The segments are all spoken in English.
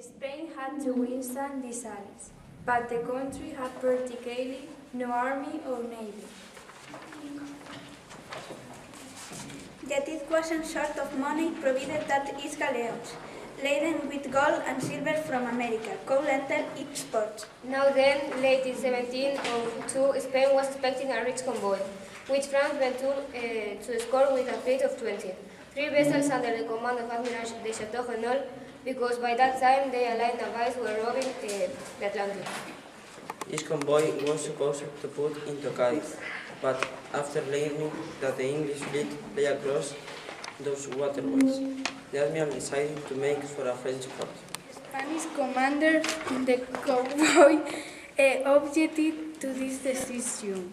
Spain had to withstand these allies, but the country had practically no army or navy. Yet it wasn't short of money, provided that its galleons, laden with gold and silver from America, could enter its ports. Now then, late in 1702, Spain was expecting a rich convoy, which France went to escort with a fleet of 20. 3 vessels under the command of Admiral de Chateaurenaud, because by that time the Allied navies were robbing the Atlantic. This convoy was supposed to put into Cadiz, but after learning that the English fleet lay across those waterways, the admiral decided to make for a French port. Spanish commander in the convoy objected to this decision.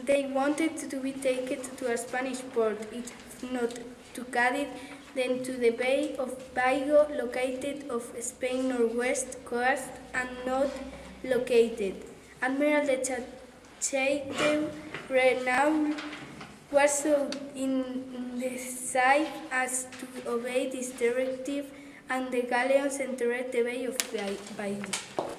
They wanted to be taken to a Spanish port, if not to Cadiz, then to the Bay of Vigo, located off Spain's northwest coast and not located. Admiral de Chateaurenaud was so indecisive as to obey this directive, and the galleons entered the Bay of Vigo.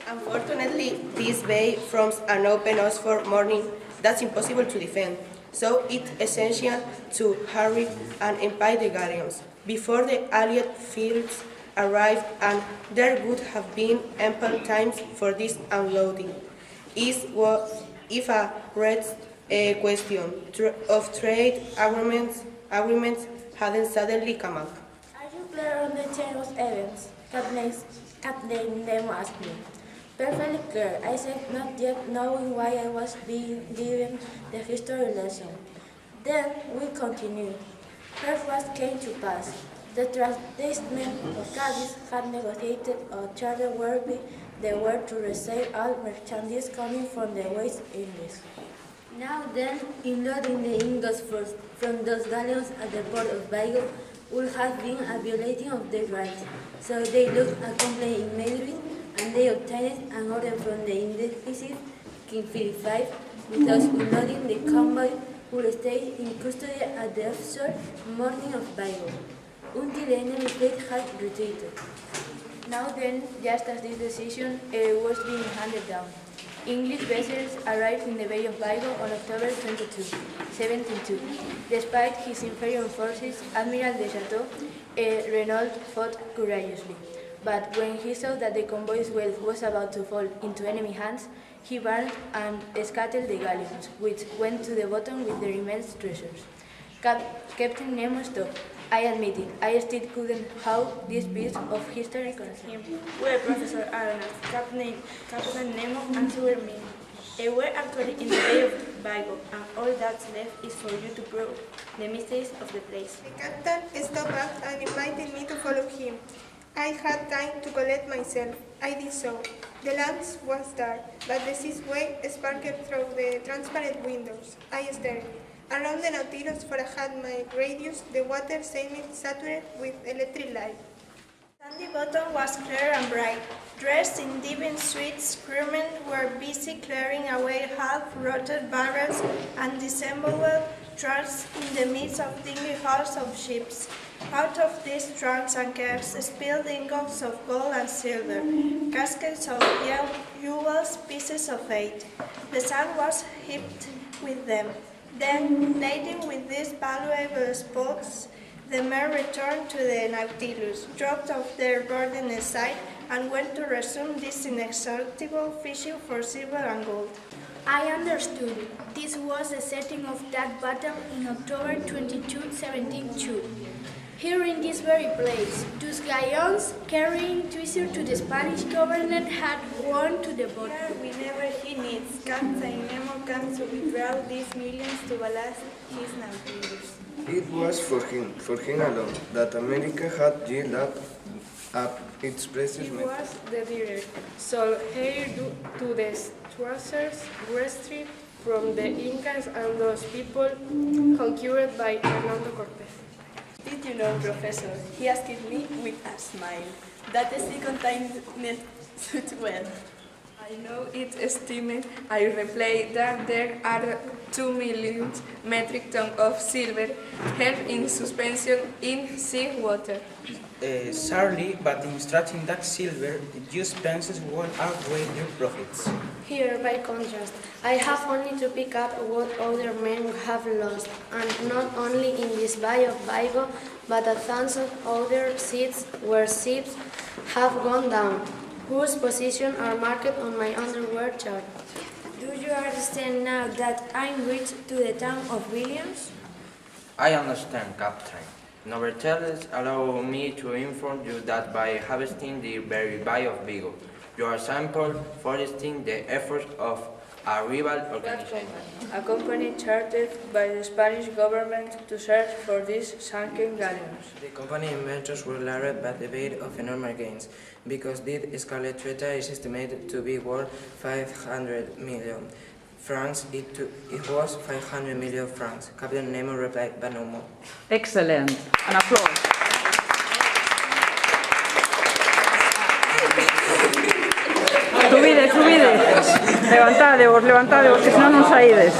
Unfortunately, this bay forms an open Oxford morning that's impossible to defend, so it's essential to hurry and empty the galleons before the Allied fleets arrived, and there would have been ample time for this unloading. If a question of trade agreements hadn't suddenly come up. Are you clear on the chain of events? Captain Nemo asked me. Perfectly clear, I said, not yet knowing why I was being given the history lesson. Then we continued. First what came to pass. The tradesmen of Cadiz had negotiated a charter whereby they were to receive all merchandise coming from the West Indies. Now then, unloading the ingots from those galleons at the port of Vigo would have been a violating of their rights. So they looked a complaint immediately, and they obtained an order from the indecisive King Philip V, without unloading the convoy would stay in custody at the offshore morning of Vigo, until the enemy fleet had retreated. Now then, just as this decision was being handed down, English vessels arrived in the Bay of Vigo on October 22, 1702. Despite his inferior forces, Admiral de Chateaurenaud fought courageously. But when he saw that the convoy's wealth was about to fall into enemy hands, he burned and scattered the galleons, which went to the bottom with their immense treasures. Captain Nemo stopped. I admit it, I still couldn't how this piece of history concerned him. Well, Professor Aronnax, Captain Nemo answered me. We're actually in the Bay of Vigo, and all that's left is for you to prove the mysteries of the place. The captain stopped us and invited me to follow him. I had time to collect myself. I did so. The lamps was dark, but the sea's wave sparkled through the transparent windows. I stared. Around the Nautilus for a half-mile radius, the water seemed saturated with electric light. Sandy bottom was clear and bright. Dressed in divine suits, crewmen were busy clearing away half-rotted barrels and disassembled trunks in the midst of dingy hulls of ships. Out of these trunks and kegs spilled ingots of gold and silver, caskets of jewels, pieces of eight. The sand was heaped with them. Then, laden with these valuable spoils, the men returned to the Nautilus, dropped off their burden aside, and went to resume this inexhaustible fishing for silver and gold. I understood. This was the setting of that battle in October 22, 1702. Here in this very place, those galleons carrying treasure to the Spanish government had won to the bottom. Whenever he needs, Captain Nemo comes to withdraw these millions to ballast his Nautilus. It was for him alone, that America had yielded up its precious He metal. was the leader, sole heir to the treasures wrested from the Incas and those people conquered by Hernando Cortés. Did you know, Professor? He asked me with a smile. That the second time suit well. I I know it's estimated, I replied, that there are 2 million metric tons of silver held in suspension in sea water. Sadly, but in extracting that silver, your expenses won't outweigh your profits. Here, by contrast, I have only to pick up what other men have lost, and not only in this Bay of Vigo, but a thousand other seas where ships have gone down, whose positions are marked on my underwear chart. Do you understand now that I'm reached to the town of Williams? I understand, Captain. Nevertheless, allow me to inform you that by harvesting the very Bay of Vigo, you are sample foresting the efforts of a rival organization. A company chartered by the Spanish government to search for these sunken galleons. The company inventors were lured by the bait of enormous gains, because this scarlet treasure is estimated to be worth 500 million francs. It was 500 million francs. Captain Nemo replied, but no more. Excellent. An applause. Subide, subide. Levantade, porque senón non saídes.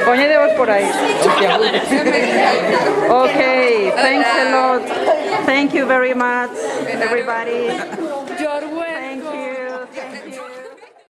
Poñedevos por aí. Okay, thanks a lot. Thank you very much, everybody.